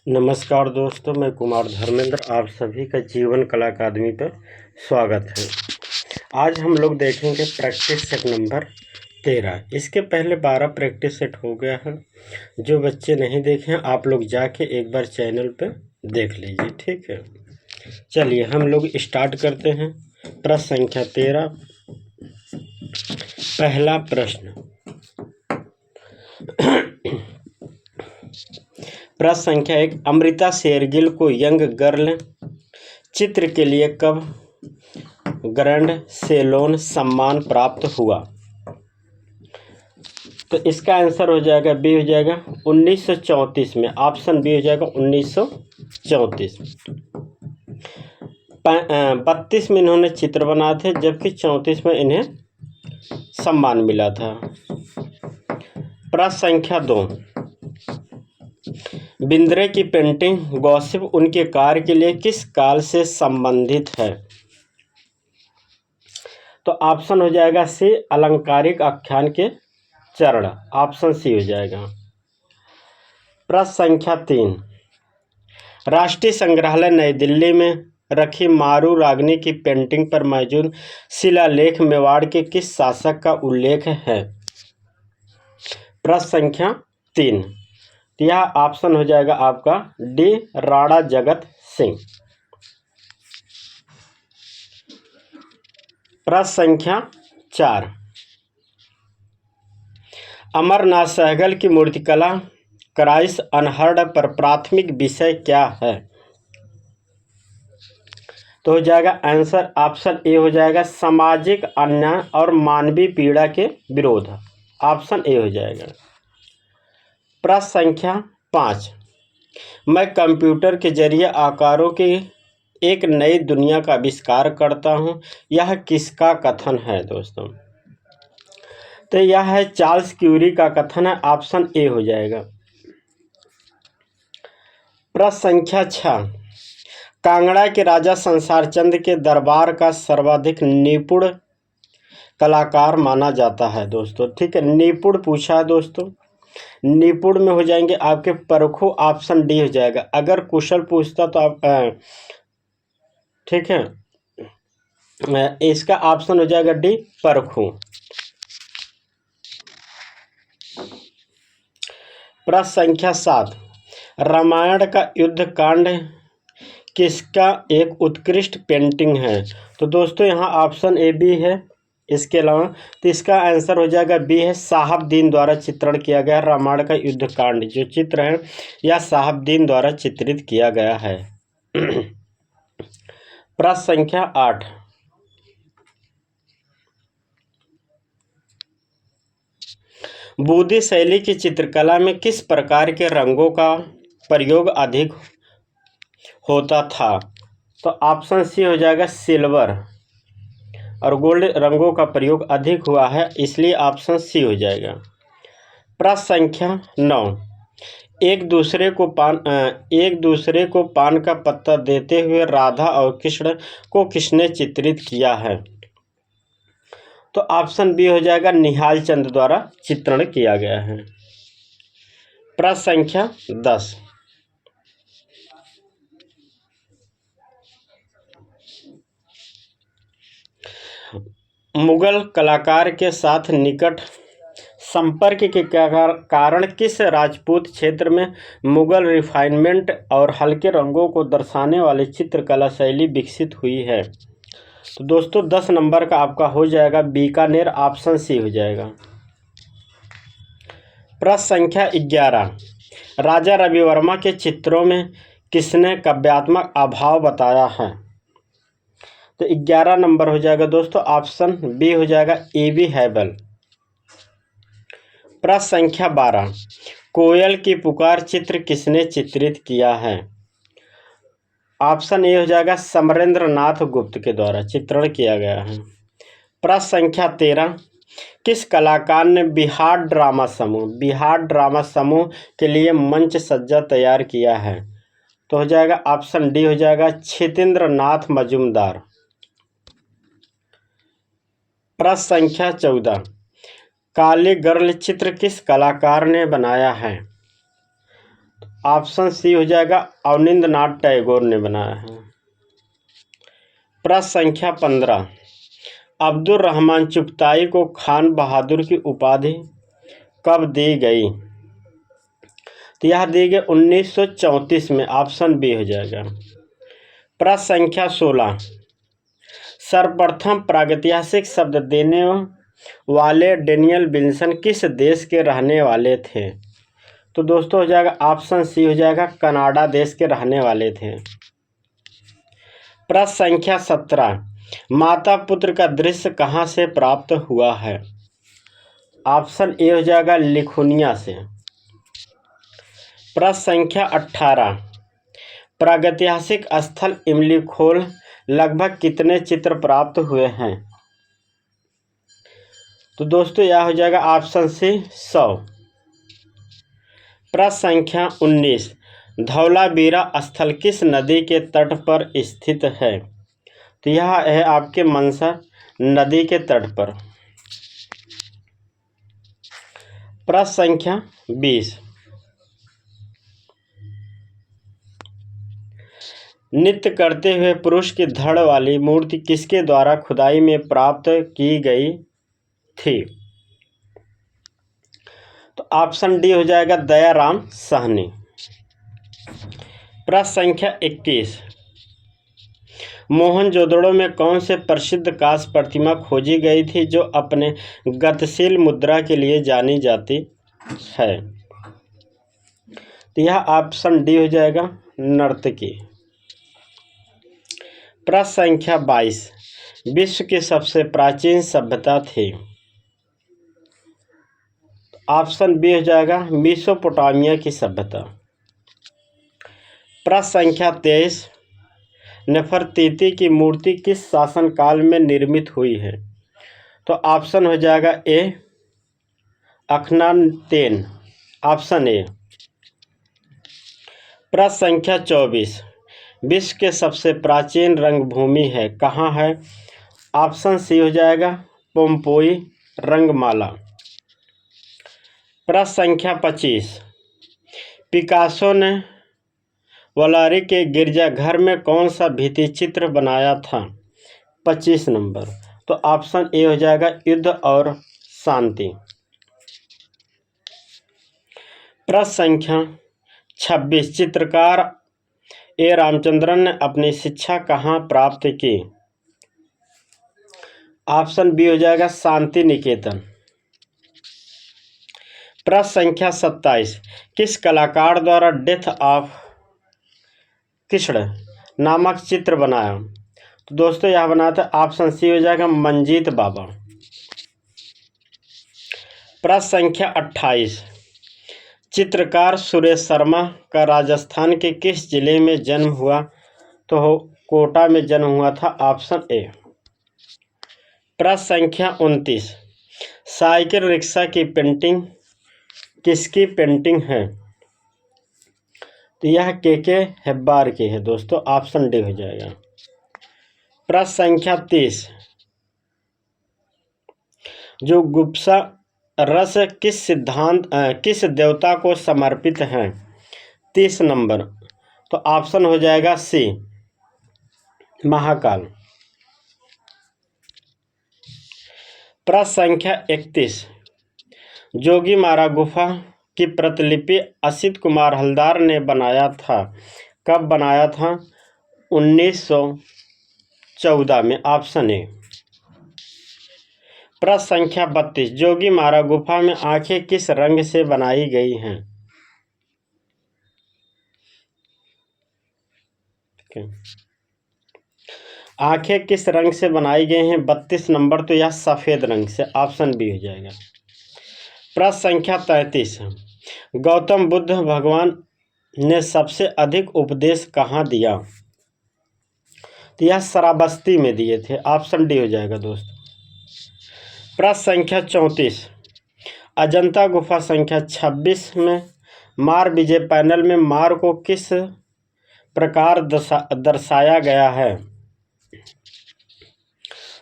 नमस्कार दोस्तों, मैं कुमार धर्मेंद्र आप सभी का जीवन कला अकादमी पर स्वागत है। आज हम लोग देखेंगे प्रैक्टिस सेट नंबर 13। इसके पहले 12 प्रैक्टिस सेट हो गया है। जो बच्चे नहीं देखे हैं आप लोग जाके एक बार चैनल पर देख लीजिए, ठीक है। चलिए हम लोग स्टार्ट करते हैं। प्रश्न संख्या 13, पहला प्रश्न। प्रश्न संख्या 1, अमृता शेरगिल को यंग गर्ल चित्र के लिए कब ग्रैंड सेलोन सम्मान प्राप्त हुआ? तो इसका आंसर हो जाएगा बी, हो जाएगा 1934 में। ऑप्शन बी हो जाएगा 1934। 32 में इन्होंने चित्र बनाए थे, जबकि 34 में इन्हें सम्मान मिला था। प्रश्न संख्या 2, बिंद्रे की पेंटिंग गॉसिप उनके कार्य के लिए किस काल से संबंधित है? तो ऑप्शन हो जाएगा सी, अलंकारिक आख्यान के चरण। ऑप्शन सी हो जाएगा। प्रश्न संख्या 3, राष्ट्रीय संग्रहालय नई दिल्ली में रखी मारू रागनी की पेंटिंग पर मौजूद शिलालेख मेवाड़ के किस शासक का उल्लेख है? प्रश्न संख्या 3, यह ऑप्शन हो जाएगा आपका डी, राणा जगत सिंह। प्रश्न संख्या 4, अमरनाथ सहगल की मूर्तिकला क्राइस्ट अनहर्ड पर प्राथमिक विषय क्या है? तो हो जाएगा आंसर ऑप्शन ए हो जाएगा सामाजिक अन्याय और मानवीय पीड़ा के विरोध। ऑप्शन ए हो जाएगा। प्रश्न संख्या 5, मैं कंप्यूटर के जरिए आकारों की एक नई दुनिया का आविष्कार करता हूं, यह किसका कथन है दोस्तों? तो यह है चार्ल्स क्यूरी का कथन है। ऑप्शन ए हो जाएगा। प्रश्न संख्या 6, कांगड़ा के राजा संसार चंद के दरबार का सर्वाधिक निपुण कलाकार माना जाता है दोस्तों, ठीक है। निपुण पूछा है दोस्तों, निपुण में हो जाएंगे आपके परखो। ऑप्शन डी हो जाएगा। अगर कुशल पूछता तो आप ठीक है, इसका ऑप्शन हो जाएगा डी, परखो। प्रश्न संख्या 7, रामायण का युद्ध कांड किसका एक उत्कृष्ट पेंटिंग है? तो दोस्तों यहाँ ऑप्शन ए बी है। इसके अलावा तो इसका आंसर हो जाएगा बी है, साहबदीन द्वारा चित्रण किया गया रामायण का युद्ध कांड जो चित्र है यह साहबदीन द्वारा चित्रित किया गया है। प्रश्न संख्या 8, बूदी शैली की चित्रकला में किस प्रकार के रंगों का प्रयोग अधिक होता था? तो ऑप्शन सी हो जाएगा, सिल्वर और गोल्ड रंगों का प्रयोग अधिक हुआ है, इसलिए ऑप्शन सी हो जाएगा। प्रश्न संख्या 9, एक दूसरे को पान का पत्ता देते हुए राधा और कृष्ण को किसने चित्रित किया है? तो ऑप्शन बी हो जाएगा, निहाल चंद द्वारा चित्रण किया गया है। प्रश्न संख्या 10, मुगल कलाकार के साथ निकट संपर्क के कारण किस राजपूत क्षेत्र में मुगल रिफाइनमेंट और हल्के रंगों को दर्शाने वाली चित्रकला शैली विकसित हुई है? तो दोस्तों 10 नंबर का आपका हो जाएगा बीकानेर। ऑप्शन सी हो जाएगा। प्रश्न संख्या 11, राजा रवि वर्मा के चित्रों में किसने काव्यात्मक अभाव बताया है? तो 11 नंबर हो जाएगा दोस्तों, ऑप्शन बी हो जाएगा, ए बी हैबल। प्रश्न संख्या 12, कोयल की पुकार चित्र किसने चित्रित किया है? ऑप्शन ए हो जाएगा, समरेंद्र नाथ गुप्त के द्वारा चित्रण किया गया है। प्रश्न संख्या 13, किस कलाकार ने बिहार ड्रामा समूह के लिए मंच सज्जा तैयार किया है? तो हो जाएगा ऑप्शन डी हो जाएगा, छितेंद्र नाथ मजूमदार। प्रश्न संख्या 14, काली गर्ल चित्र किस कलाकार ने बनाया है? ऑप्शन सी हो जाएगा अवनींद्रनाथ टैगोर ने बनाया है। प्रश्न संख्या 15, अब्दुल रहमान चुगताई को खान बहादुर की उपाधि कब दी गई? तो यह दी गई 1934 में, ऑप्शन बी हो जाएगा। प्रश्न संख्या 16, सर्वप्रथम प्रागैतिहासिक शब्द देने वाले डेनियल विल्सन किस देश के रहने वाले थे? तो दोस्तों हो जाएगा ऑप्शन सी हो जाएगा, कनाडा देश के रहने वाले थे। प्रश्न संख्या 17, माता पुत्र का दृश्य कहाँ से प्राप्त हुआ है? ऑप्शन ए हो जाएगा, लिथुआनिया से। प्रश्न संख्या 18, प्रागैतिहासिक स्थल इमलीखोल लगभग कितने चित्र प्राप्त हुए हैं? तो दोस्तों यह हो जाएगा ऑप्शन सी 100। प्रश्न संख्या 19, धौलावीरा स्थल किस नदी के तट पर स्थित है? तो यह है आपके मनसा नदी के तट पर। प्रश्न संख्या 20, नृत्य करते हुए पुरुष की धड़ वाली मूर्ति किसके द्वारा खुदाई में प्राप्त की गई थी? तो ऑप्शन डी हो जाएगा, दयाराम साहनी। प्रश्न संख्या 21, मोहनजोदड़ो में कौन से प्रसिद्ध कांस्य प्रतिमा खोजी गई थी जो अपने गतिशील मुद्रा के लिए जानी जाती है? तो यह ऑप्शन डी हो जाएगा, नर्तकी। प्रश्न संख्या 22, विश्व की सबसे प्राचीन सभ्यता थी? ऑप्शन बी हो जाएगा, मेसोपोटामिया की सभ्यता। प्रश्न संख्या 23, नेफरतीति की मूर्ति किस शासनकाल में निर्मित हुई है? तो ऑप्शन हो जाएगा ए, अखनातेन, ऑप्शन ए। प्रश्न संख्या 24, विश्व के सबसे प्राचीन रंगभूमि है कहाँ है? ऑप्शन सी हो जाएगा, पोम्पेई रंगमाला। प्रश्न संख्या 25, पिकासो ने वलारी के गिरजाघर में कौन सा भित्ति चित्र बनाया था? 25 नंबर। तो ऑप्शन ए हो जाएगा, युद्ध और शांति। प्रश्न संख्या 26, चित्रकार ए रामचंद्रन ने अपनी शिक्षा कहाँ प्राप्त की? ऑप्शन बी हो जाएगा, शांति निकेतन। प्रश्न संख्या 27, किस कलाकार द्वारा डेथ ऑफ कृष्ण नामक चित्र बनाया? तो दोस्तों यह बनाया था, ऑप्शन सी हो जाएगा, मंजीत बाबा। प्रश्न संख्या 28, चित्रकार सुरेश शर्मा का राजस्थान के किस जिले में जन्म हुआ? तो कोटा में जन्म हुआ था, ऑप्शन ए। प्रश्न संख्या 29, साइकिल रिक्शा की पेंटिंग किसकी पेंटिंग है? तो यह के हेब्बार की है दोस्तों, ऑप्शन डी हो जाएगा। प्रश्न संख्या 30, जो गुप्सा रस किस देवता को समर्पित है? 30 नंबर। तो ऑप्शन हो जाएगा सी, महाकाल। प्रश्न संख्या 31, जोगीमारा गुफा की प्रतिलिपि असित कुमार हलदार ने बनाया था, कब बनाया था? 1914 में, ऑप्शन ए। प्रश्न संख्या 32, जोगीमारा गुफा में आंखें किस रंग से बनाई गई हैं? आंखें किस रंग से बनाई गई हैं? 32 नंबर। तो यह सफेद रंग से, ऑप्शन बी हो जाएगा। प्रश्न संख्या 33, गौतम बुद्ध भगवान ने सबसे अधिक उपदेश कहाँ दिया? तो यह श्रावस्ती में दिए थे, ऑप्शन डी हो जाएगा दोस्त। प्रश्न संख्या 34, अजंता गुफा संख्या 26 में मार विजय पैनल में मार को किस प्रकार दर्शाया गया है?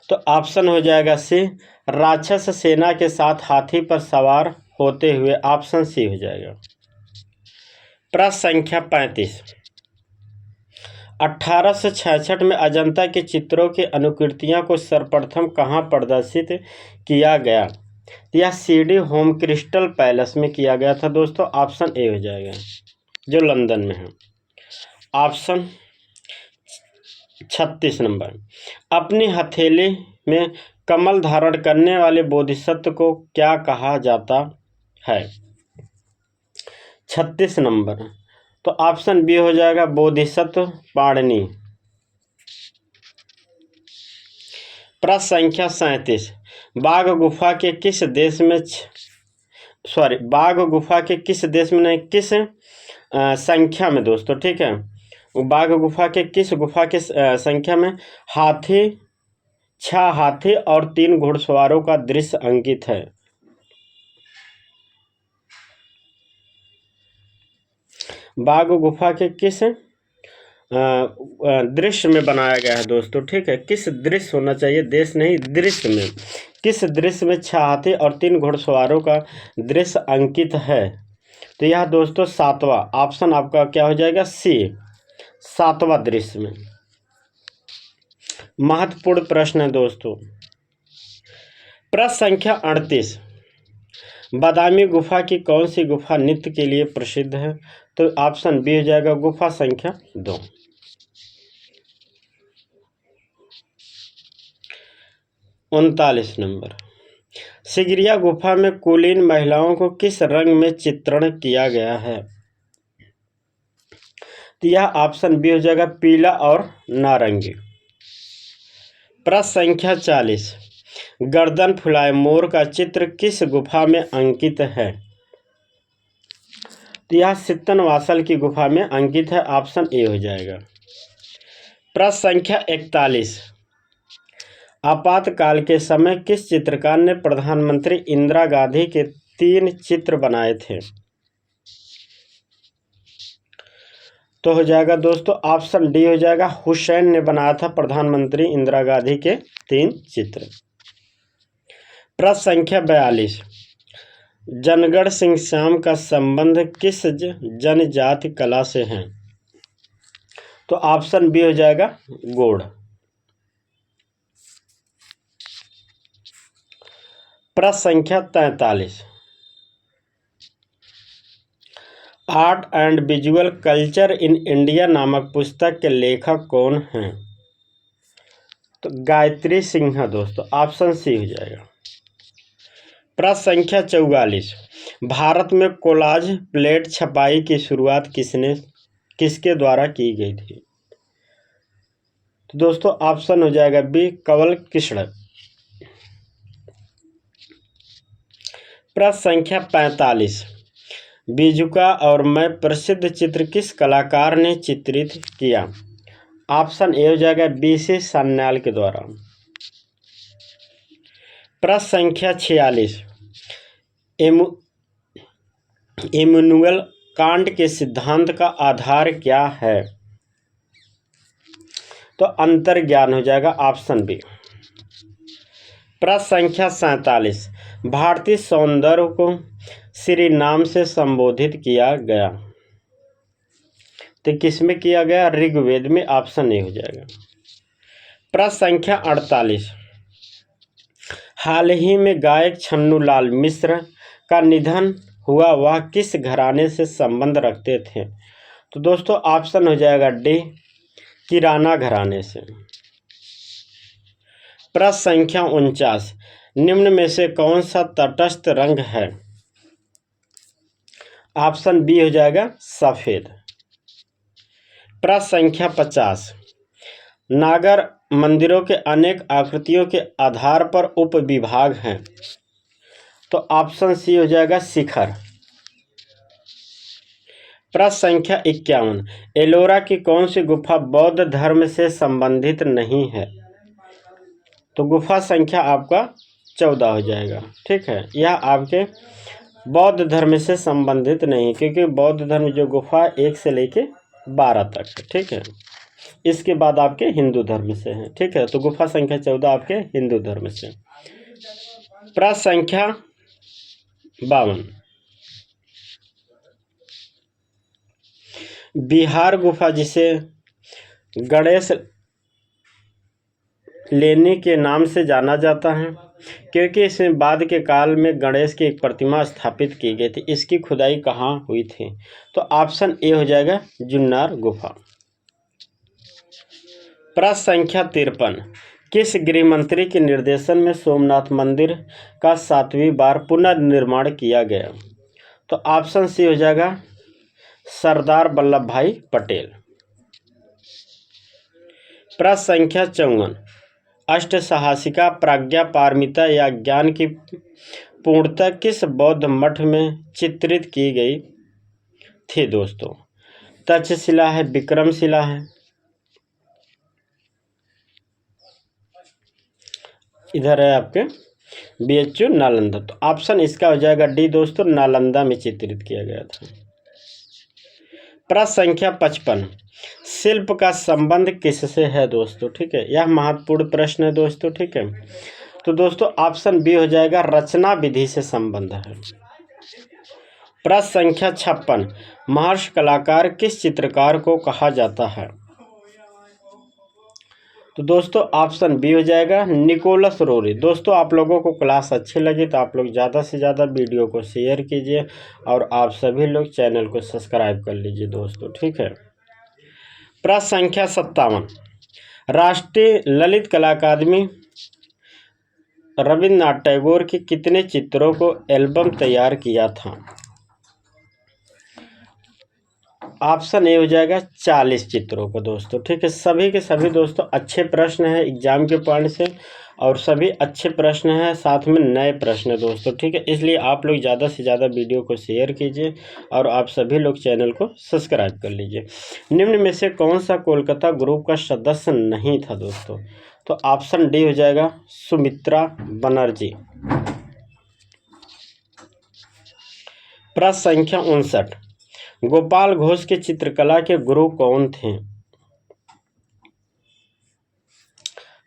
तो ऑप्शन हो जाएगा सी, राक्षस सेना के साथ हाथी पर सवार होते हुए, ऑप्शन सी हो जाएगा। प्रश्न संख्या 35। 1866 में अजंता के चित्रों की अनुकृतियां को सर्वप्रथम कहाँ प्रदर्शित किया गया? यह सीडी होम क्रिस्टल पैलेस में किया गया था दोस्तों। ऑप्शन ए हो जाएगा, जो लंदन में है। Option 36 number. अपनी हथेली में कमल धारण करने वाले बोधिसत्व को क्या कहा जाता है? 36 नंबर। तो ऑप्शन बी हो जाएगा, बोधिसत्व पाणिनि। प्रश्न संख्या 37। बाघ गुफा के किस देश में बाघ गुफा के किस देश में नहीं, किस संख्या में दोस्तों, ठीक है, बाघ गुफा के किस गुफा के संख्या में 6 हाथी और 3 घुड़सवारों का दृश्य अंकित है? बाघ गुफा के किस दृश्य में बनाया गया है दोस्तों, ठीक है, किस दृश्य होना चाहिए, देश नहीं, दृश्य में, किस दृश्य में 6 हाथी और 3 घुड़सवारों का दृश्य अंकित है? तो यह दोस्तों 7वां ऑप्शन आपका क्या हो जाएगा, सी, 7वां दृश्य में। महत्वपूर्ण प्रश्न है दोस्तों। प्रश्न संख्या 38। बादामी गुफा की कौन सी गुफा नृत्य के लिए प्रसिद्ध है? तो ऑप्शन बी हो जाएगा, गुफा संख्या 2। 39 नंबर। सिगरिया गुफा में कुलीन महिलाओं को किस रंग में चित्रण किया गया है? तो यह ऑप्शन बी हो जाएगा, पीला और नारंगी। प्रश्न संख्या 40। गर्दन फुलाए मोर का चित्र किस गुफा में अंकित है? तो यह सित्तनवासल की गुफा में अंकित है। ऑप्शन ए हो जाएगा। प्रश्न संख्या 41। आपातकाल के समय किस चित्रकार ने प्रधानमंत्री इंदिरा गांधी के 3 चित्र बनाए थे? तो हो जाएगा दोस्तों, ऑप्शन डी हो जाएगा, हुसैन ने बनाया था प्रधानमंत्री इंदिरा गांधी के 3 चित्र। प्रश्न संख्या 42। जनगढ़ सिंह श्याम का संबंध किस जनजाति कला से है? तो ऑप्शन बी हो जाएगा, गोंड। प्रश्न संख्या 43। Art and visual culture in India नामक पुस्तक के लेखक कौन हैं? तो गायत्री सिन्हा दोस्तों। ऑप्शन सी हो जाएगा। प्रश्न संख्या 44। भारत में कोलाज प्लेट छपाई की शुरुआत किसके द्वारा की गई थी? तो दोस्तों ऑप्शन हो जाएगा बी, कंवल कृष्ण। प्रश्न संख्या 45। बीजुका और मैं प्रसिद्ध चित्र किस कलाकार ने चित्रित किया? ऑप्शन ए हो जाएगा, बी.सी. सान्याल के द्वारा। प्रश्न संख्या 46। इमैनुअल कांट के सिद्धांत का आधार क्या है? तो अंतर्ज्ञान हो जाएगा। Option B. प्रश्न संख्या 47। भारतीय सौंदर्य को श्री नाम से संबोधित किया गया, तो किसमें किया गया? ऋग्वेद में। ऑप्शन ए हो जाएगा। प्रश्न संख्या 48। हाल ही में गायक छन्नूलाल मिश्र का निधन हुआ, वह किस घराने से संबंध रखते थे? तो दोस्तों ऑप्शन हो जाएगा डी, किराना घराने से। प्रश्न संख्या 49। निम्न में से कौन सा तटस्थ रंग है? ऑप्शन बी हो जाएगा, सफेद। प्रश्न संख्या 50। नागर मंदिरों के अनेक आकृतियों के आधार पर उप विभाग हैं, तो ऑप्शन सी हो जाएगा, शिखर। प्रश्न संख्या 51। एलोरा की कौन सी गुफा बौद्ध धर्म से संबंधित नहीं है? तो गुफा संख्या आपका 14 हो जाएगा। ठीक है, यह आपके बौद्ध धर्म से संबंधित नहीं, क्योंकि बौद्ध धर्म जो गुफा 1 से लेके 12 तक है। ठीक है, इसके बाद आपके हिंदू धर्म से है। ठीक है, तो गुफा संख्या 14 आपके हिंदू धर्म से। प्रश्न संख्या 52। बिहार गुफा, जिसे गणेश लेनी के नाम से जाना जाता है क्योंकि इसमें बाद के काल में गणेश की एक प्रतिमा स्थापित की गई थी। इसकी खुदाई कहाँ हुई थी? तो ऑप्शन ए हो जाएगा जुन्नार गुफा। प्रश्न संख्या 53, किस गृह मंत्री के निर्देशन में सोमनाथ मंदिर का 7वीं बार पुनर्निर्माण किया गया? तो ऑप्शन सी हो जाएगा सरदार वल्लभ भाई पटेल। प्रश्न संख्या 54, अष्टसाहसिका प्रज्ञा पारमिता या ज्ञान की पूर्णता किस बौद्ध मठ में चित्रित की गई थी दोस्तों? तक्षशिला है, विक्रमशिला है, इधर है आपके BHU नालंदा। तो ऑप्शन इसका हो जाएगा डी दोस्तों, नालंदा में चित्रित किया गया था। प्रश्न संख्या 55, शिल्प का संबंध किससे है दोस्तों? ठीक है, यह महत्वपूर्ण प्रश्न है दोस्तों। ठीक है, तो दोस्तों ऑप्शन बी हो जाएगा रचना विधि से संबंध है। प्रश्न संख्या 56, महर्षि कलाकार किस चित्रकार को कहा जाता है? तो दोस्तों ऑप्शन बी हो जाएगा निकोलस रोरी। दोस्तों आप लोगों को क्लास अच्छी लगी तो आप लोग ज़्यादा से ज़्यादा वीडियो को शेयर कीजिए और आप सभी लोग चैनल को सब्सक्राइब कर लीजिए दोस्तों। ठीक है, प्रश्न संख्या 57, राष्ट्रीय ललित कला अकादमी रविन्द्रनाथ टैगोर के कितने चित्रों को एल्बम तैयार किया था? ऑप्शन ए हो जाएगा 40 चित्रों को दोस्तों। ठीक है, सभी के सभी दोस्तों अच्छे प्रश्न हैं एग्जाम के पॉइंट से और सभी अच्छे प्रश्न हैं, साथ में नए प्रश्न दोस्तों। ठीक है, इसलिए आप लोग ज़्यादा से ज़्यादा वीडियो को शेयर कीजिए और आप सभी लोग चैनल को सब्सक्राइब कर लीजिए। निम्न में से कौन सा कोलकाता ग्रुप का सदस्य नहीं था दोस्तों? तो ऑप्शन डी हो जाएगा सुमित्रा बनर्जी। प्रश्न संख्या 59, गोपाल घोष के चित्रकला के गुरु कौन थे?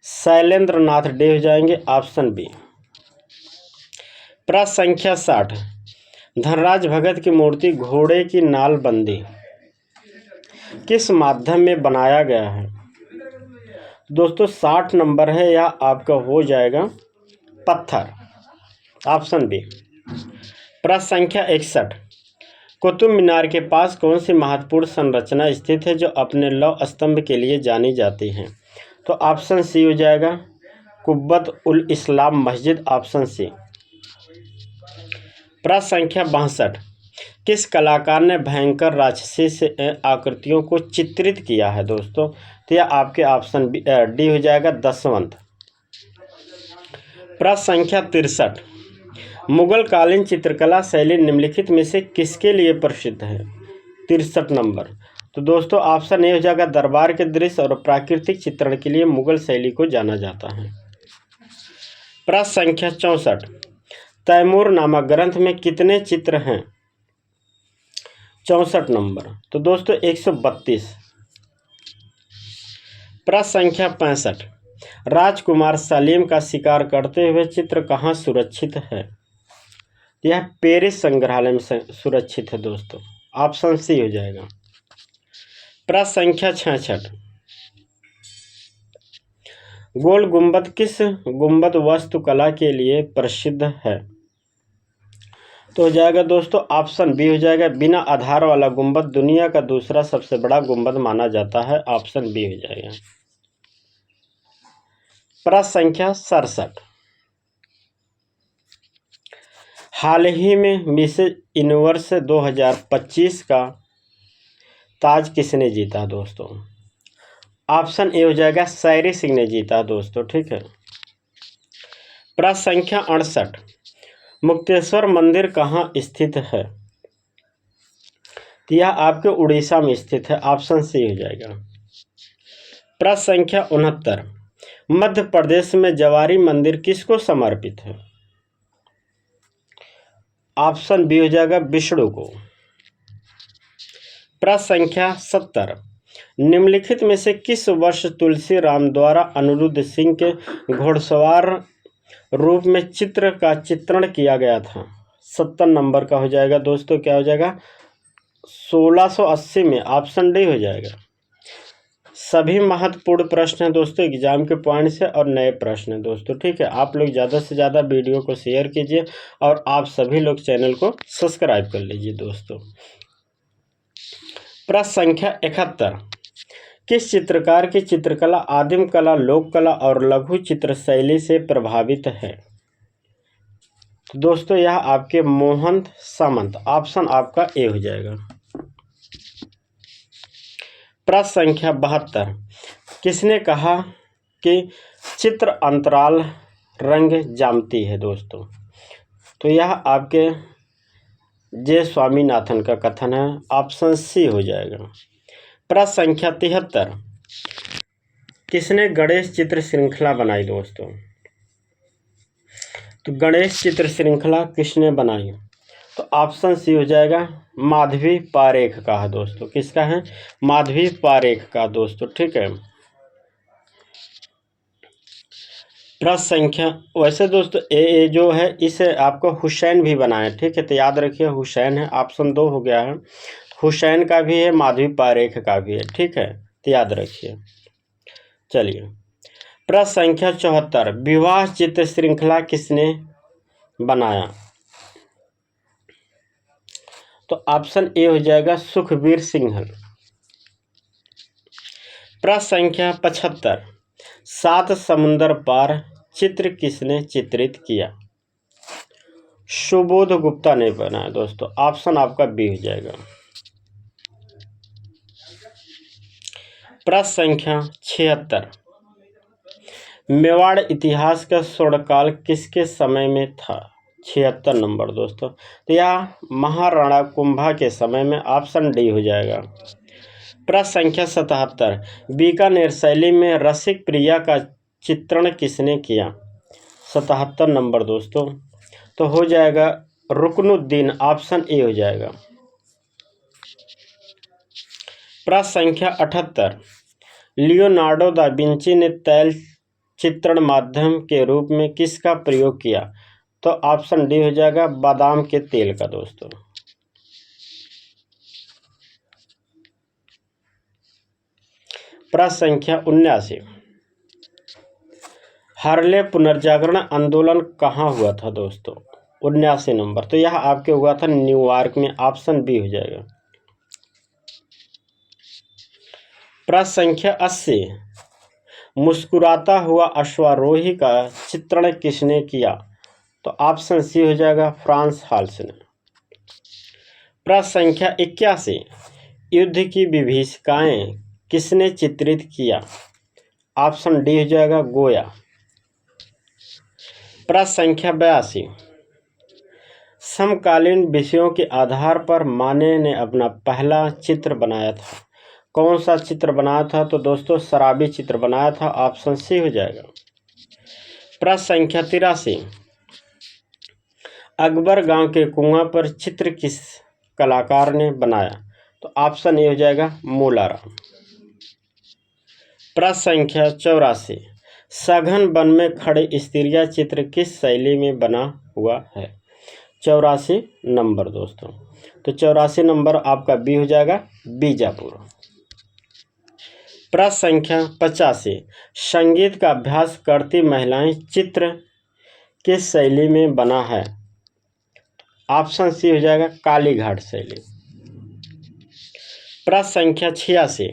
शैलेंद्र नाथ डे हो जाएंगे, ऑप्शन बी। प्रश्न संख्या 60, धनराज भगत की मूर्ति घोड़े की नालबंदी किस माध्यम में बनाया गया है? दोस्तों 60 नंबर है, यह आपका हो जाएगा पत्थर, ऑप्शन बी। प्रश्न संख्या 61, कुतुब मीनार के पास कौन सी महत्वपूर्ण संरचना स्थित है जो अपने लौह स्तंभ के लिए जानी जाती है? तो ऑप्शन सी हो जाएगा कुब्बत उल इस्लाम मस्जिद, ऑप्शन सी। प्रश्न संख्या 62, किस कलाकार ने भयंकर राक्षसी से आकृतियों को चित्रित किया है दोस्तों? तो यह आपके ऑप्शन डी हो जाएगा दशवंत। प्रश्न संख्या 63, मुगल कालीन चित्रकला शैली निम्नलिखित में से किसके लिए प्रसिद्ध है? 63 नंबर। तो दोस्तों ऑप्शन ए हो जाएगा दरबार के दृश्य और प्राकृतिक चित्रण के लिए मुगल शैली को जाना जाता है। प्रश्न संख्या 64, तैमूर नामक ग्रंथ में कितने चित्र हैं? 64 नंबर। तो दोस्तों 132। प्रश्न संख्या 65, राजकुमार सलीम का शिकार करते हुए चित्र कहाँ सुरक्षित है? यह पेरिस संग्रहालय में सुरक्षित है दोस्तों, ऑप्शन सी हो जाएगा। प्रश्न संख्या 66, गोल गुंबद किस गुंबद वास्तुकला के लिए प्रसिद्ध है? तो हो जाएगा दोस्तों ऑप्शन बी हो जाएगा, बिना आधार वाला गुंबद दुनिया का दूसरा सबसे बड़ा गुंबद माना जाता है, ऑप्शन बी हो जाएगा। प्रश्न संख्या 67, हाल ही में मिस यूनिवर्स 2025 का ताज किसने जीता दोस्तों? ऑप्शन ए हो जाएगा सैरी सिंह ने जीता दोस्तों। ठीक है, प्रश्न संख्या 68, मुक्तेश्वर मंदिर कहाँ स्थित है? यह आपके उड़ीसा में स्थित है, ऑप्शन सी हो जाएगा। प्रश्न संख्या 69, मध्य प्रदेश में जवारी मंदिर किसको समर्पित है? ऑप्शन बी हो जाएगा विष्णु को। प्रश्न संख्या 70, निम्नलिखित में से किस वर्ष तुलसी राम द्वारा अनिरुद्ध सिंह के घोड़सवार रूप में चित्र का चित्रण किया गया था? 70 नंबर का हो जाएगा दोस्तों, क्या हो जाएगा 1680 में, ऑप्शन डी हो जाएगा। सभी महत्वपूर्ण प्रश्न हैं दोस्तों, एग्जाम के पॉइंट से और नए प्रश्न हैं दोस्तों, ठीक है। आप लोग ज़्यादा से ज़्यादा वीडियो को शेयर कीजिए और आप सभी लोग चैनल को सब्सक्राइब कर लीजिए दोस्तों। प्रश्न संख्या 71, किस चित्रकार की चित्रकला आदिम कला, लोक कला और लघु चित्र शैली से प्रभावित है? तो दोस्तों यह आपके मोहन सामंत, ऑप्शन आपका ए हो जाएगा। प्रश्न संख्या 72, किसने कहा कि चित्र अंतराल रंग जामती है दोस्तों? तो यह आपके जे स्वामीनाथन का कथन है, ऑप्शन सी हो जाएगा। प्रश्न संख्या 73, किसने गणेश चित्र श्रृंखला बनाई दोस्तों? तो गणेश चित्र श्रृंखला किसने बनाई? तो ऑप्शन सी हो जाएगा, माधवी पारेख का है दोस्तों। किसका है? माधवी पारेख का दोस्तों, ठीक है। प्रश्न संख्या, वैसे दोस्तों ए जो है इसे आपको हुसैन भी बनाए, ठीक है, तो याद रखिए हुसैन है, ऑप्शन 2 हो गया है। हुसैन का भी है, माधवी पारेख का भी है, ठीक है, तो याद रखिए। चलिए प्रश्न संख्या 74, विवाह चित्र श्रृंखला किसने बनाया? तो ऑप्शन ए हो जाएगा, सुखबीर सिंघल। प्रश्न संख्या 75, सात समुंदर पार चित्र किसने चित्रित किया? सुबोध गुप्ता ने बनाया दोस्तों, ऑप्शन आपका बी हो जाएगा। प्रश्न संख्या 76, मेवाड़ इतिहास का स्वर्णकाल किसके समय में था? 76 नंबर दोस्तों, तो यह महाराणा कुंभा के समय में, ऑप्शन डी हो जाएगा। प्रश्न संख्या 77, बीकानेर शैली में रसिक प्रिया का चित्रण किसने किया? 77 नंबर दोस्तों, तो हो जाएगा रुकनुद्दीन, ऑप्शन ए हो जाएगा। प्रश्न संख्या 78, लियोनार्डो दा विंची ने तैल चित्रण माध्यम के रूप में किसका प्रयोग किया? तो ऑप्शन डी हो जाएगा, बादाम के तेल का दोस्तों। प्रश्न संख्या 79, हार्ले पुनर्जागरण आंदोलन कहाँ हुआ था दोस्तों? 79 नंबर, तो यह आपके हुआ था न्यूयॉर्क में, ऑप्शन बी हो जाएगा। प्रश्न संख्या 80, मुस्कुराता हुआ अश्वारोही का चित्रण किसने किया? तो ऑप्शन सी हो जाएगा, फ्रांस हाल्स ने। प्रश्न संख्या 81, युद्ध की विभीषिकाएं किसने चित्रित किया? ऑप्शन डी हो जाएगा, गोया। प्रश्न संख्या 82, समकालीन विषयों के आधार पर माने ने अपना पहला चित्र बनाया था, कौन सा चित्र बनाया था? तो दोस्तों शराबी चित्र बनाया था, ऑप्शन सी हो जाएगा। प्रश्न संख्या 83, अकबर गांव के कुआं पर चित्र किस कलाकार ने बनाया? तो ऑप्शन ए हो जाएगा, मोलाराम। प्रश्न संख्या 84, सघन वन में खड़े स्त्रियां चित्र किस शैली में बना हुआ है? 84 नंबर दोस्तों, तो 84 नंबर आपका बी हो जाएगा, बीजापुर। प्रश्न संख्या 85, संगीत का अभ्यास करती महिलाएं चित्र किस शैली में बना है? ऑप्शन सी हो जाएगा, कालीघाट शैली। प्रश्न संख्या 86,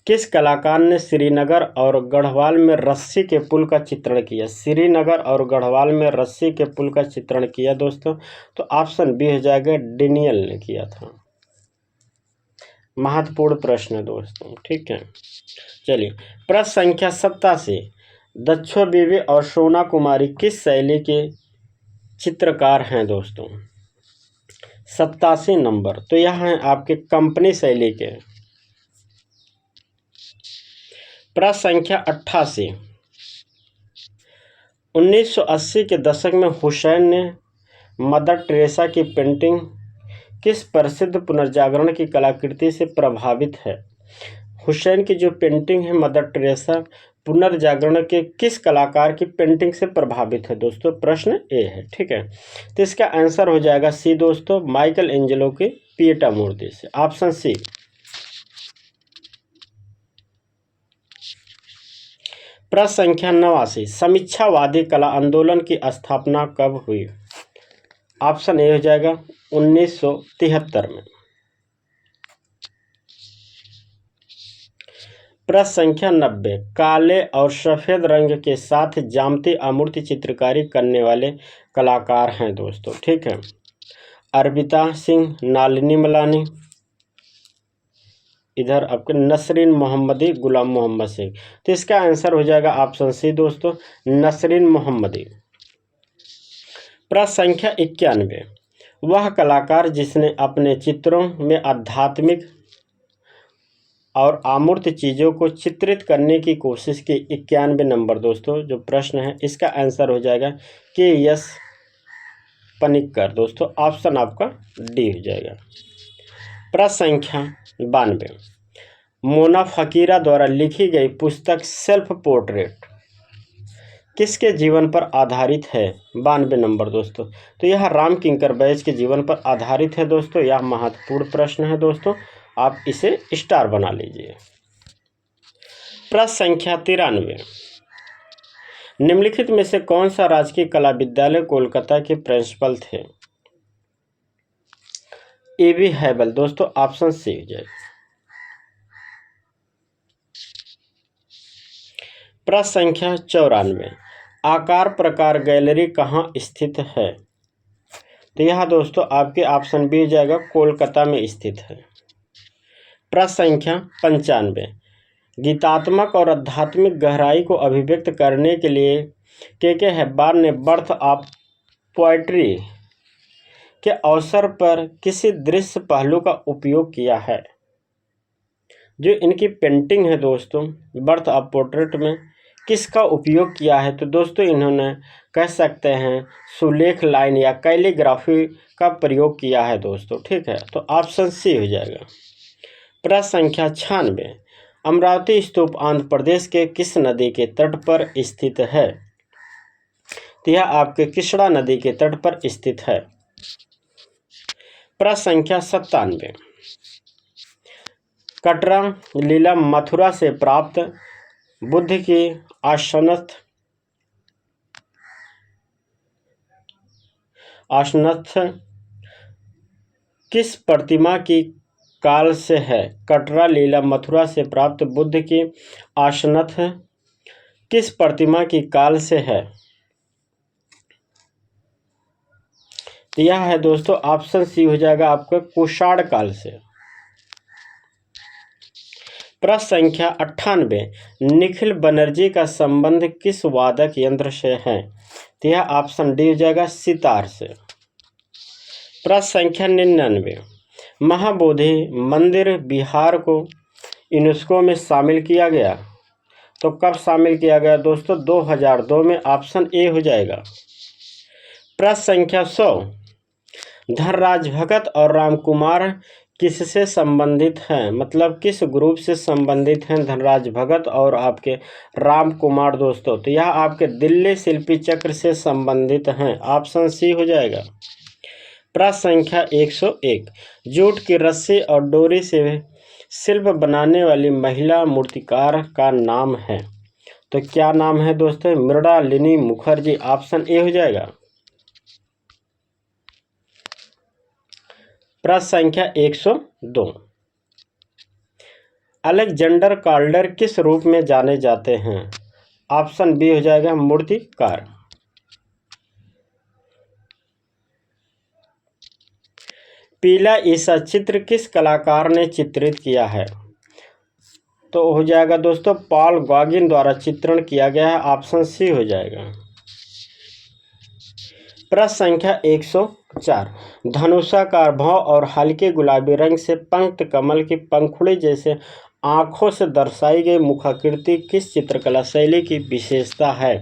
किस कलाकार ने श्रीनगर और गढ़वाल में रस्सी के पुल का चित्रण किया? श्रीनगर और गढ़वाल में रस्सी के पुल का चित्रण किया दोस्तों, तो ऑप्शन बी हो जाएगा, डेनियल ने किया था। महत्वपूर्ण प्रश्न है दोस्तों, ठीक है। चलिए प्रश्न संख्या 87, दक्षो बीवी और सोना कुमारी किस शैली के चित्रकार हैं दोस्तों? 87 नंबर, तो यह हैं आपके कंपनी शैली के। प्रश्न संख्या 88, 1980 के दशक में हुसैन ने मदर टेरेसा की पेंटिंग किस प्रसिद्ध पुनर्जागरण की कलाकृति से प्रभावित है? हुसैन की जो पेंटिंग है मदर टेरेसा, पुनर्जागरण के किस कलाकार की पेंटिंग से प्रभावित है दोस्तों? प्रश्न ए है, ठीक है। तो इसका आंसर हो जाएगा सी दोस्तों, माइकल एंजेलो की पिएटा मूर्ति से। Option C. प्रश्न संख्या 89, समीक्षावादी कला आंदोलन की स्थापना कब हुई? ऑप्शन ए हो जाएगा 1973 में। प्रश्न संख्या 90, काले और सफेद रंग के साथ ज्यामिति आमूर्ति चित्रकारी करने वाले कलाकार हैं दोस्तों, ठीक है। अर्पिता सिंह, नालिनी मलानी, इधर आपके नसरीन मोहम्मदी, गुलाम मोहम्मद शेख। तो इसका आंसर हो जाएगा ऑप्शन सी दोस्तों, नसरीन मोहम्मदी। प्रश्न संख्या 91, वह कलाकार जिसने अपने चित्रों में आध्यात्मिक और अमूर्त चीज़ों को चित्रित करने की कोशिश की। 91 नंबर दोस्तों जो प्रश्न है, इसका आंसर हो जाएगा के.एस. पनिक्कर दोस्तों। ऑप्शन आपका डी हो जाएगा। प्रश्न संख्या 92, मोना फकीरा द्वारा लिखी गई पुस्तक सेल्फ पोर्ट्रेट किसके जीवन पर आधारित है? 92 नंबर दोस्तों। तो यह राम किंकर बैज के जीवन पर आधारित है दोस्तों। यह महत्वपूर्ण प्रश्न है दोस्तों, आप इसे स्टार बना लीजिए। प्रश्न संख्या 93, निम्नलिखित में से कौन सा राजकीय कला विद्यालय कोलकाता के प्रिंसिपल थे? ए.बी. हैबल दोस्तों। ऑप्शन सी हो जाएगा। प्रश्न संख्या 94, आकार प्रकार गैलरी कहाँ स्थित है? तो यह दोस्तों आपके ऑप्शन बी हो जाएगा, कोलकाता में स्थित है। प्रश्न संख्या 95, गीतात्मक और आध्यात्मिक गहराई को अभिव्यक्त करने के लिए के हैब्बार ने बर्थ ऑफ पोएट्री के अवसर पर किसी दृश्य पहलू का उपयोग किया है? जो इनकी पेंटिंग है दोस्तों बर्थ ऑफ पोर्ट्रेट में किसका उपयोग किया है? तो दोस्तों इन्होंने कह सकते हैं सुलेख लाइन या कैलीग्राफी का प्रयोग किया है दोस्तों, ठीक है। तो ऑप्शन सी हो जाएगा। प्रश्न संख्या 96, अमरावती स्तूप आंध्र प्रदेश के किस नदी के तट पर स्थित है? तो यह आपके कृष्णा नदी के तट पर स्थित है। प्रश्न संख्या 97, कटरा लीला मथुरा से प्राप्त बुद्ध की आसनस्थ किस प्रतिमा की काल से है? कटरा लीला मथुरा से प्राप्त बुद्ध की आसनस्थ किस प्रतिमा की काल से है? तो यह है दोस्तों ऑप्शन सी हो जाएगा आपका कुषाण काल से। प्रश्न संख्या 98, निखिल बनर्जी का संबंध किस वादक यंत्र से है? तो यह ऑप्शन डी हो जाएगा, सितार से। प्रश्न संख्या 99, महाबोधि मंदिर बिहार को यूनेस्को में शामिल किया गया। तो कब शामिल किया गया दोस्तों? 2002 में। ऑप्शन ए हो जाएगा। प्रश्न संख्या 100, धनराज भगत और रामकुमार किससे संबंधित हैं? मतलब किस ग्रुप से संबंधित हैं धनराज भगत और आपके राम कुमार दोस्तों? तो यह आपके दिल्ली शिल्पी चक्र से संबंधित हैं। ऑप्शन सी हो जाएगा। प्रश्न संख्या 101, जूट की रस्सी और डोरी से शिल्प बनाने वाली महिला मूर्तिकार का नाम है। तो क्या नाम है दोस्तों? मृणालिनी मुखर्जी। ऑप्शन ए हो जाएगा। प्रश्न संख्या 102, अलेक्जेंडर काल्डर किस रूप में जाने जाते हैं? ऑप्शन बी हो जाएगा, मूर्तिकार। पीला ईसा चित्र किस कलाकार ने चित्रित किया है? तो हो जाएगा दोस्तों पॉल गॉगिन द्वारा चित्रण किया गया है। ऑप्शन सी हो जाएगा। प्रश्न संख्या 104, धनुषाकार भौं और हल्के गुलाबी रंग से पंक्त कमल की पंखुड़ी जैसे आँखों से दर्शाई गई मुखाकृति किस चित्रकला शैली की विशेषता है?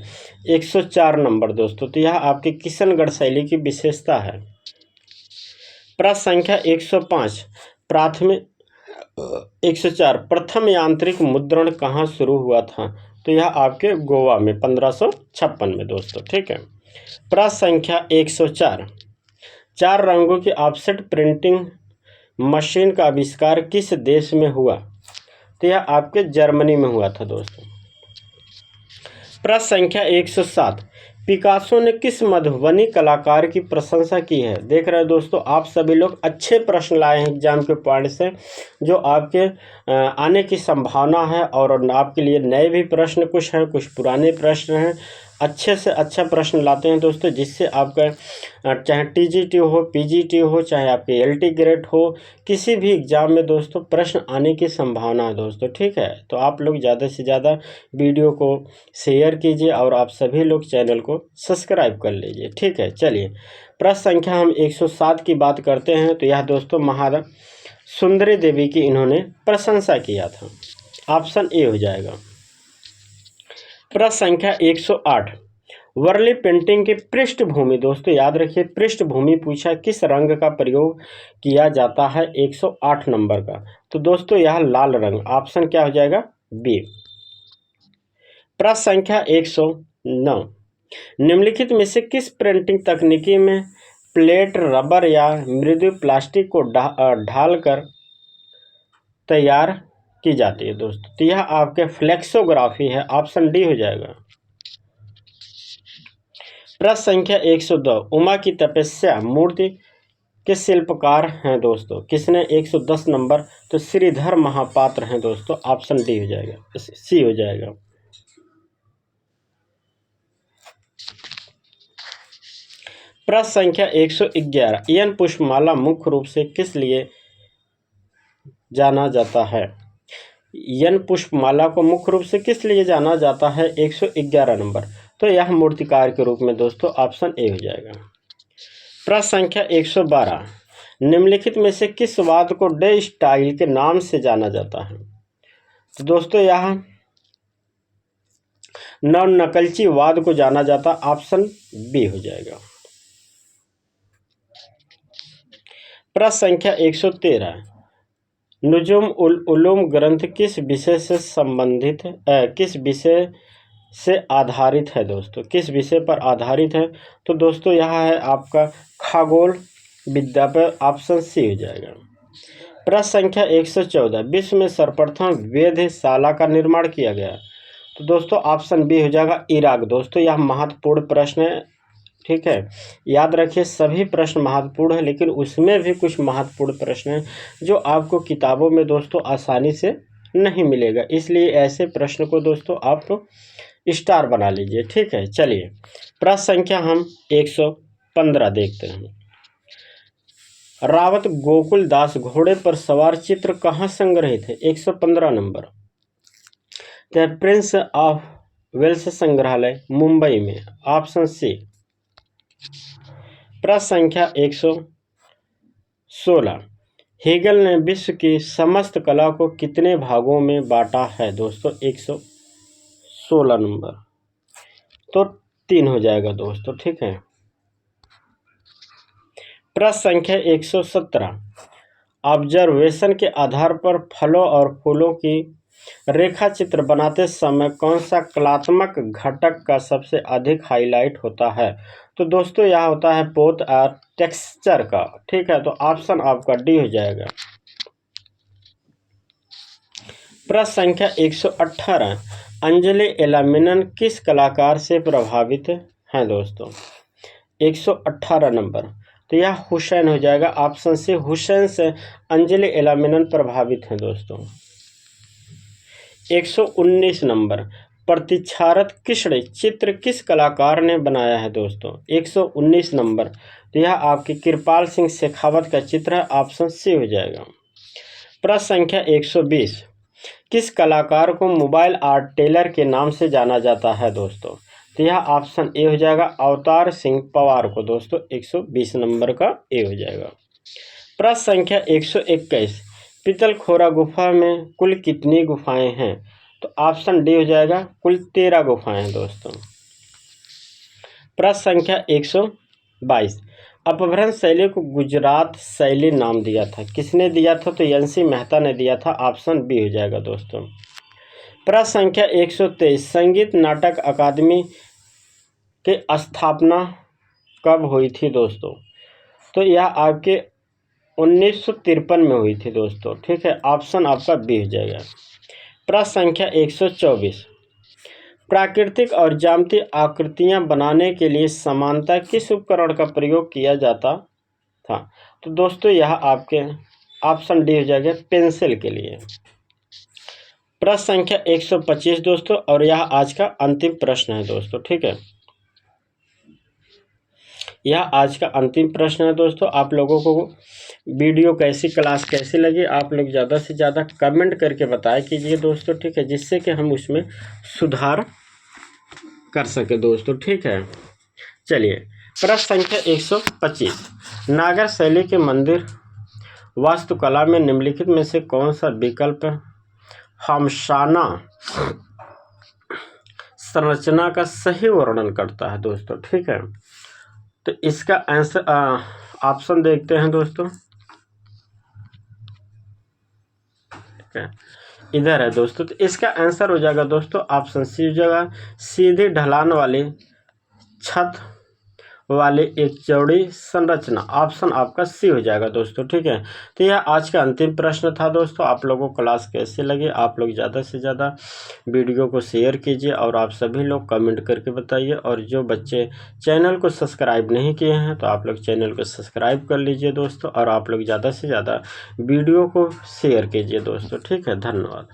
104 नंबर दोस्तों। तो यह आपकी किशनगढ़ शैली की विशेषता है। प्रश्न संख्या 105, 104 प्रथम यांत्रिक मुद्रण कहाँ शुरू हुआ था? तो यह आपके गोवा में 1556 में दोस्तों, ठीक है। प्रश्न संख्या 104, 4 रंगों की ऑफसेट प्रिंटिंग मशीन का आविष्कार किस देश में हुआ? तो यह आपके जर्मनी में हुआ था दोस्तों। प्रश्न संख्या 107, पिकासो ने किस मधुबनी कलाकार की प्रशंसा की है? देख रहे हैं दोस्तों, आप सभी लोग अच्छे प्रश्न लाए हैं एग्जाम के पॉइंट से, जो आपके आने की संभावना है। और आपके लिए नए भी प्रश्न कुछ हैं, कुछ पुराने प्रश्न हैं। अच्छे से अच्छा प्रश्न लाते हैं दोस्तों, जिससे आपका चाहे टीजीटी हो, पीजीटी हो, चाहे आपके एलटी ग्रेड हो, किसी भी एग्ज़ाम में दोस्तों प्रश्न आने की संभावना है दोस्तों। ठीक है, तो आप लोग ज़्यादा से ज़्यादा वीडियो को शेयर कीजिए और आप सभी लोग चैनल को सब्सक्राइब कर लीजिए। ठीक है, चलिए प्रश्न संख्या हम 107 की बात करते हैं। तो यह दोस्तों महारानी सुंदरी देवी की इन्होंने प्रशंसा किया था। ऑप्शन ए हो जाएगा। प्रश्न संख्या 108, वर्ली पेंटिंग की पृष्ठभूमि, दोस्तों याद रखिए पृष्ठभूमि पूछा किस रंग का प्रयोग किया जाता है 108 नंबर का? तो दोस्तों यह लाल रंग, ऑप्शन क्या हो जाएगा? बी। प्रश्न संख्या 109, निम्नलिखित में से किस प्रिंटिंग तकनीकी में प्लेट रबर या मृदु प्लास्टिक को ढालकर तैयार की जाती है दोस्तों? तो यह आपके फ्लेक्सोग्राफी है, ऑप्शन डी हो जाएगा। प्रश्न संख्या 102, उमा की तपस्या मूर्ति के शिल्पकार हैं दोस्तों? किसने? 110 नंबर, तो श्रीधर महापात्र हैं दोस्तों, ऑप्शन डी हो जाएगा, सी हो जाएगा। प्रश्न संख्या 111, यन पुष्पमाला मुख्य रूप से किस लिए जाना जाता है? यन पुष्पमाला को मुख्य रूप से किस लिए जाना जाता है? 111 नंबर, तो यह मूर्तिकार के रूप में दोस्तों, ऑप्शन ए हो जाएगा। प्रश्न संख्या 112, निम्नलिखित में से किस वाद्य को डे स्टाइल के नाम से जाना जाता है? तो दोस्तों यह नकलची वाद्य को जाना जाता, ऑप्शन बी हो जाएगा। प्रश्न संख्या 113, नुजुम उल उलूम ग्रंथ किस विषय से संबंधित किस विषय से आधारित है दोस्तों? किस विषय पर आधारित है? तो दोस्तों यह है आपका खगोल विद्या पर, ऑप्शन सी हो जाएगा। प्रश्न संख्या 114, विश्व में सर्वप्रथम वेधशाला का निर्माण किया गया? तो दोस्तों ऑप्शन बी हो जाएगा, इराक। दोस्तों यह महत्वपूर्ण प्रश्न है। ठीक है, याद रखिए सभी प्रश्न महत्वपूर्ण है, लेकिन उसमें भी कुछ महत्वपूर्ण प्रश्न हैं जो आपको किताबों में दोस्तों आसानी से नहीं मिलेगा, इसलिए ऐसे प्रश्न को दोस्तों आप स्टार बना लीजिए। ठीक है, चलिए प्रश्न संख्या हम 115 देखते हैं। रावत गोकुल दास घोड़े पर सवार चित्र कहाँ संग्रहित है? 115 number, the prince of Wales संग्रहालय मुंबई में, ऑप्शन सी। प्रश्न संख्या 116, हेगल ने विश्व की समस्त कला को कितने भागों में बांटा है दोस्तों? 116 नंबर, तो 3 हो जाएगा दोस्तों। ठीक है। प्रश्न संख्या 117, ऑब्जर्वेशन के आधार पर फलों और फूलों की रेखा चित्र बनाते समय कौन सा कलात्मक घटक का सबसे अधिक हाईलाइट होता है? तो दोस्तों यह होता है पोत और टेक्सचर का। ठीक है, तो ऑप्शन आपका डी हो जाएगा। प्रश्न संख्या 118, अंजलि एलामिनन किस कलाकार से प्रभावित हैं दोस्तों? 118 नंबर, तो यह हुसैन हो जाएगा, ऑप्शन सी। हुसैन से अंजलि एलामिनन प्रभावित हैं दोस्तों। 119 नंबर, प्रतीक्षारत कृष्ण चित्र किस कलाकार ने बनाया है दोस्तों? 119 नंबर, तो यह आपके कृपाल सिंह शेखावत का चित्र है, ऑप्शन सी हो जाएगा। प्रश्न संख्या 120, किस कलाकार को मोबाइल आर्ट टेलर के नाम से जाना जाता है दोस्तों? तो यह ऑप्शन ए हो जाएगा, अवतार सिंह पवार को दोस्तों। 120 नंबर का ए हो जाएगा। प्रश्न संख्या 121, पितलखोरा गुफा में कुल कितनी गुफाएं हैं? तो ऑप्शन डी हो जाएगा, कुल 13 गुफाएं हैं दोस्तों। प्रश्न संख्या 122, अपभ्रंश शैली को गुजरात शैली नाम दिया था, किसने दिया था? तो एन.सी. मेहता ने दिया था, ऑप्शन बी हो जाएगा दोस्तों। प्रश्न संख्या 123, संगीत नाटक अकादमी की स्थापना कब हुई थी दोस्तों? तो यह आपके 1953 में हुई थी दोस्तों। ठीक है, ऑप्शन आपका बी हो जाएगा। प्रश्न संख्या 124, प्राकृतिक और ज्यामितीय आकृतियां बनाने के लिए समानता किस उपकरण का प्रयोग किया जाता था? तो दोस्तों यह आपके ऑप्शन डी हो जाएगा, पेंसिल के लिए। प्रश्न संख्या 125 दोस्तों, और यह आज का अंतिम प्रश्न है दोस्तों। ठीक है, यह आज का अंतिम प्रश्न है दोस्तों। आप लोगों को वीडियो कैसी, क्लास कैसी लगी, आप लोग ज़्यादा से ज़्यादा कमेंट करके बताया कीजिए दोस्तों। ठीक है, जिससे कि हम उसमें सुधार कर सके दोस्तों। ठीक है, चलिए प्रश्न संख्या 125, नागर शैली के मंदिर वास्तुकला में निम्नलिखित में से कौन सा विकल्प हमसाना संरचना का सही वर्णन करता है दोस्तों? ठीक है, तो इसका आंसर ऑप्शन देखते हैं दोस्तों। ठीक है, इधर है दोस्तों। तो इसका आंसर हो जाएगा दोस्तों ऑप्शन सी हो जाएगा, सीधी ढलान वाली छत वाली एक चौड़ी संरचना। ऑप्शन आपका सी हो जाएगा दोस्तों। ठीक है, तो यह आज का अंतिम प्रश्न था दोस्तों। आप लोगों को क्लास कैसे लगी, आप लोग ज़्यादा से ज़्यादा वीडियो को शेयर कीजिए और आप सभी लोग कमेंट करके बताइए। और जो बच्चे चैनल को सब्सक्राइब नहीं किए हैं तो आप लोग चैनल को सब्सक्राइब कर लीजिए दोस्तों, और आप लोग ज़्यादा से ज़्यादा वीडियो को शेयर कीजिए दोस्तों। ठीक है, धन्यवाद।